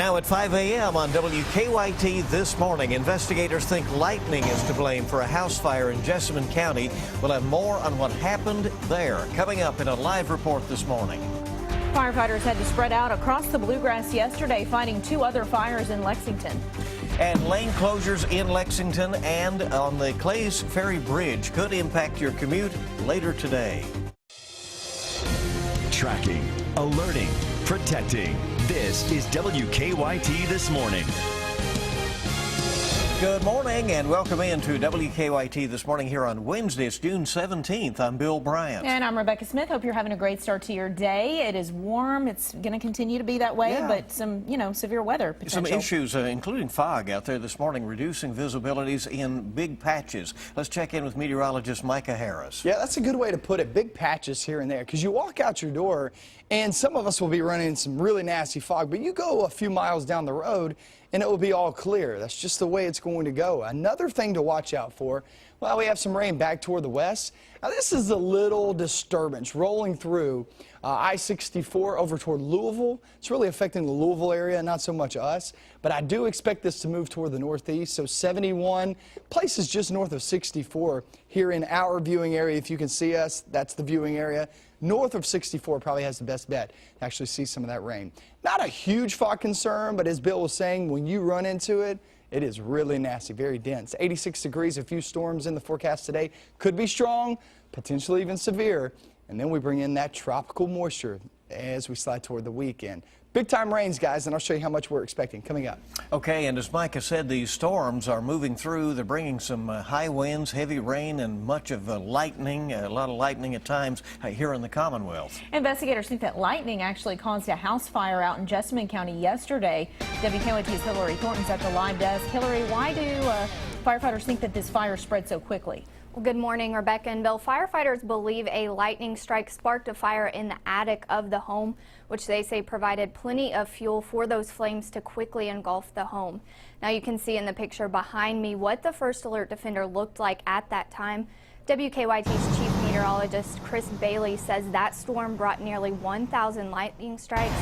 Now at 5 a.m. on WKYT this morning, investigators think lightning is to blame for a house fire in Jessamine County. We'll have more on what happened there coming up in a live report this morning. Firefighters had to spread out across the Bluegrass yesterday, fighting 2 other fires in Lexington. And lane closures in Lexington and on the Clays Ferry Bridge could impact your commute later today. Tracking, alerting, protecting. This is WKYT This Morning. Good morning and welcome into WKYT This Morning here on Wednesday. It's June 17th. I'm Bill Bryant. And I'm Rebecca Smith. Hope you're having a great start to your day. It is warm. It's going to continue to be that way, but some, severe weather potential. Some issues, including fog out there this morning, reducing visibilities in big patches. Let's check in with meteorologist Micah Harris. Yeah, that's a good way to put it. Big patches here and there, because you walk out your door and some of us will be running some really nasty fog, but you go a few miles down the road and it will be all clear. That's just the way it's going to go. Another thing to watch out for, well, we have some rain back toward the west. Now, this is a little disturbance rolling through I-64 over toward Louisville. It's really affecting the Louisville area, not so much us, but I do expect this to move toward the northeast. So 71, places just north of 64 here in our viewing area. If you can see us, that's the viewing area. North of 64 probably has the best bet to actually see some of that rain. Not a huge fog concern, but as Bill was saying, when you run into it, it is really nasty, very dense. 86 degrees, a few storms in the forecast today. Could be strong, potentially even severe. And then we bring in that tropical moisture as we slide toward the weekend. Big time rains, guys, and I'll show you how much we're expecting coming up. Okay, and as Micah said, these storms are moving through. They're bringing some high winds, heavy rain, and much of lightning, a lot of lightning at times here in the Commonwealth. Investigators think that lightning actually caused a house fire out in Jessamine County yesterday. WKYT's Hillary Thornton's at the live desk. Hillary, why do firefighters think that this fire spread so quickly? Well, good morning, Rebecca and Bill. Firefighters believe a lightning strike sparked a fire in the attic of the home, which they say provided plenty of fuel for those flames to quickly engulf the home. Now you can see in the picture behind me what the first alert defender looked like at that time. WKYT's chief meteorologist Chris Bailey says that storm brought nearly 1,000 lightning strikes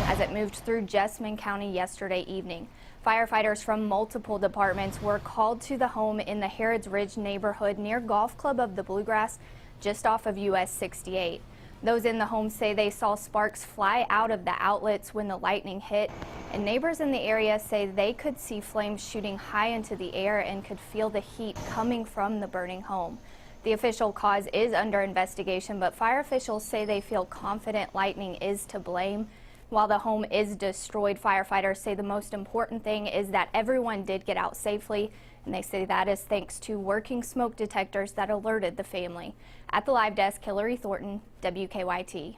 as it moved through Jessamine County yesterday evening. Firefighters from multiple departments were called to the home in the Harrods Ridge neighborhood near Golf Club of the Bluegrass, just off of US 68. Those in the home say they saw sparks fly out of the outlets when the lightning hit, and neighbors in the area say they could see flames shooting high into the air and could feel the heat coming from the burning home. The official cause is under investigation, but fire officials say they feel confident lightning is to blame. While the home is destroyed, firefighters say the most important thing is that everyone did get out safely, and they say that is thanks to working smoke detectors that alerted the family. At the live desk, Hillary Thornton, WKYT.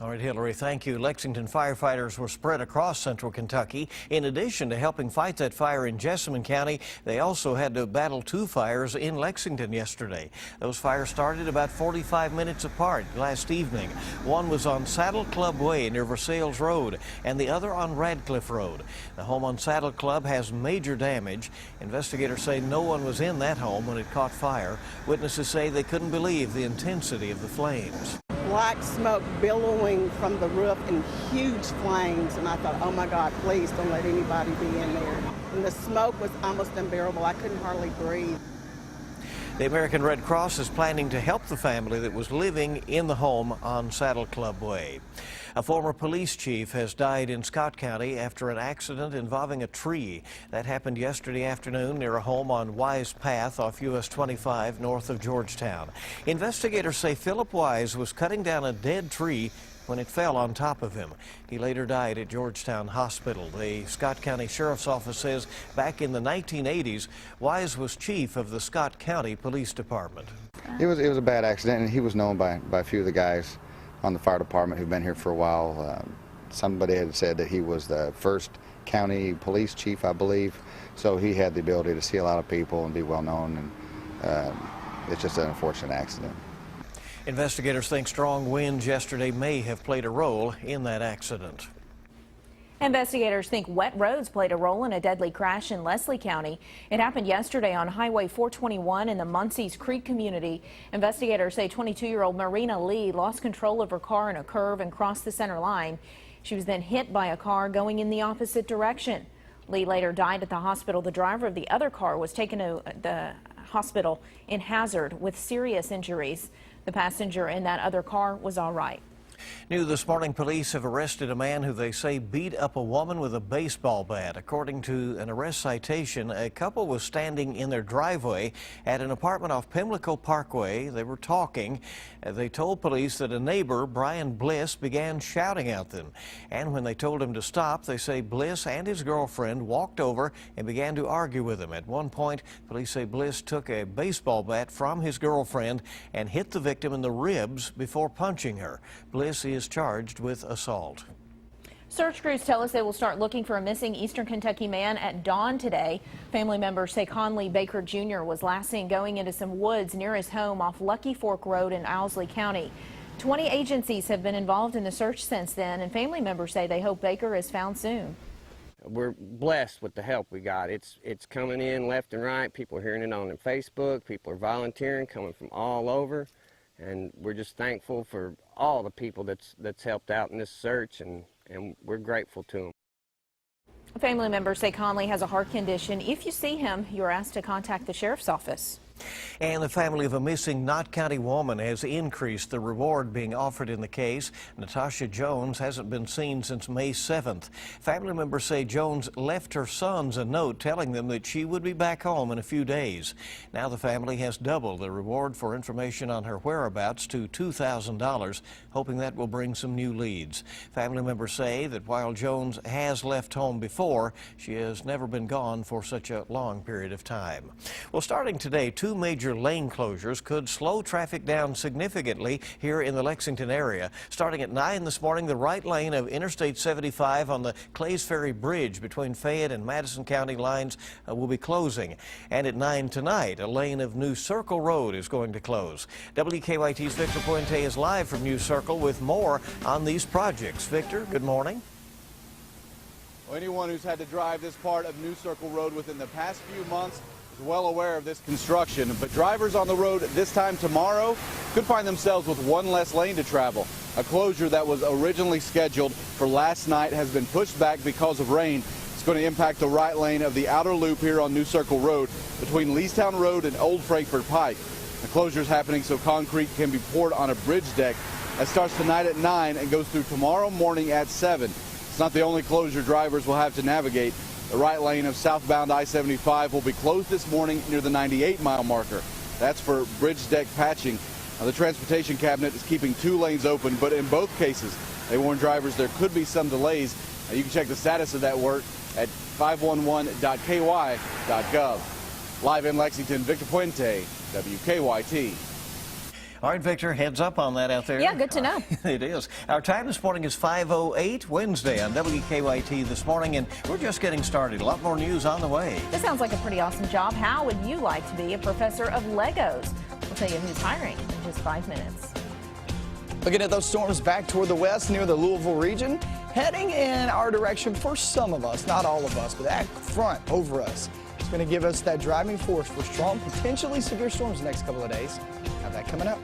All right, Hillary, thank you. Lexington firefighters were spread across central Kentucky. In addition to helping fight that fire in Jessamine County, they also had to battle 2 fires in Lexington yesterday. Those fires started about 45 minutes apart last evening. One was on Saddle Club Way near Versailles Road, and the other on Radcliffe Road. The home on Saddle Club has major damage. Investigators say no one was in that home when it caught fire. Witnesses say they couldn't believe the intensity of the flames. Black smoke billowing from the roof and huge flames, and I thought, oh my God, please don't let anybody be in there. And the smoke was almost unbearable. I couldn't hardly breathe. The American Red Cross is planning to help the family that was living in the home on Saddle Club Way. A former police chief has died in Scott County after an accident involving a tree. That happened yesterday afternoon near a home on Wise Path off US 25 north of Georgetown. Investigators say Philip Wise was cutting down a dead tree when it fell on top of him. He later died at Georgetown Hospital. The Scott County Sheriff's Office says back in the 1980s, Wise was chief of the Scott County Police Department. It was a bad accident, and he was known by a few of the guys on the fire department who've been here for a while. Somebody had said that he was the first county police chief, I believe, so he had the ability to see a lot of people and be well known, and it's just an unfortunate accident. Investigators think strong winds yesterday may have played a role in that accident. Investigators think wet roads played a role in a deadly crash in Leslie County. It happened yesterday on Highway 421 in the Munsey's Creek community. Investigators say 22-year-old Marina Lee lost control of her car in a curve and crossed the center line. She was then hit by a car going in the opposite direction. Lee later died at the hospital. The driver of the other car was taken to the hospital in Hazard with serious injuries. The passenger in that other car was all right. New this morning, police have arrested a man who they say beat up a woman with a baseball bat. According to an arrest citation, a couple was standing in their driveway at an apartment off Pimlico Parkway. They were talking. They told police that a neighbor, Brian Bliss, began shouting at them. And when they told him to stop, they say Bliss and his girlfriend walked over and began to argue with him. At one point, police say Bliss took a baseball bat from his girlfriend and hit the victim in the ribs before punching her. Bliss is charged with assault. Search crews tell us they will start looking for a missing Eastern Kentucky man at dawn today. Family members say Conley Baker Jr. was last seen going into some woods near his home off Lucky Fork Road in Owsley County. 20 agencies have been involved in the search since then, and family members say they hope Baker is found soon. We're blessed with the help we got. It's coming in left and right. People are hearing it on Facebook. People are volunteering, coming from all over. And we're just thankful for all the people that's helped out in this search, and we're grateful to them. Family members say Conley has a heart condition. If you see him, you're asked to contact the sheriff's office. And the family of a missing Knott County woman has increased the reward being offered in the case. Natasha Jones hasn't been seen since May 7th. Family members say Jones left her sons a note telling them that she would be back home in a few days. Now the family has doubled the reward for information on her whereabouts to $2,000, hoping that will bring some new leads. Family members say that while Jones has left home before, she has never been gone for such a long period of time. Well, starting today, two major lane closures could slow traffic down significantly here in the Lexington area. Starting at 9 this morning, the right lane of Interstate 75 on the Clays Ferry Bridge between Fayette and Madison County lines will be closing. And at 9 tonight, a lane of New Circle Road is going to close. WKYT's Victor Puente is live from New Circle with more on these projects. Victor, good morning. Well, anyone who's had to drive this part of New Circle Road within the past few months well aware of this construction, but drivers on the road this time tomorrow could find themselves with one less lane to travel. A closure that was originally scheduled for last night has been pushed back because of rain. It's going to impact the right lane of the outer loop here on New Circle Road between Leestown Road and Old Frankfort Pike. The closure is happening so concrete can be poured on a bridge deck. That starts tonight at 9 and goes through tomorrow morning at 7. It's not the only closure drivers will have to navigate. The right lane of southbound I-75 will be closed this morning near the 98-mile marker. That's for bridge deck patching. Now, the Transportation Cabinet is keeping 2 lanes open, but in both cases, they warn drivers there could be some delays. Now, you can check the status of that work at 511.ky.gov. Live in Lexington, Victor Puente, WKYT. All right, Victor, heads up on that out there. Yeah, good to know. It is. Our time this morning is 5:08 Wednesday on WKYT this morning, and we're just getting started. A lot more news on the way. This sounds like a pretty awesome job. How would you like to be a professor of Legos? We'll tell you who's hiring in just 5 minutes. Looking at those storms back toward the west near the Louisville region, heading in our direction for some of us, not all of us, but that front over us. It's going to give us that driving force for strong, potentially severe storms the next couple of days. Have that coming up.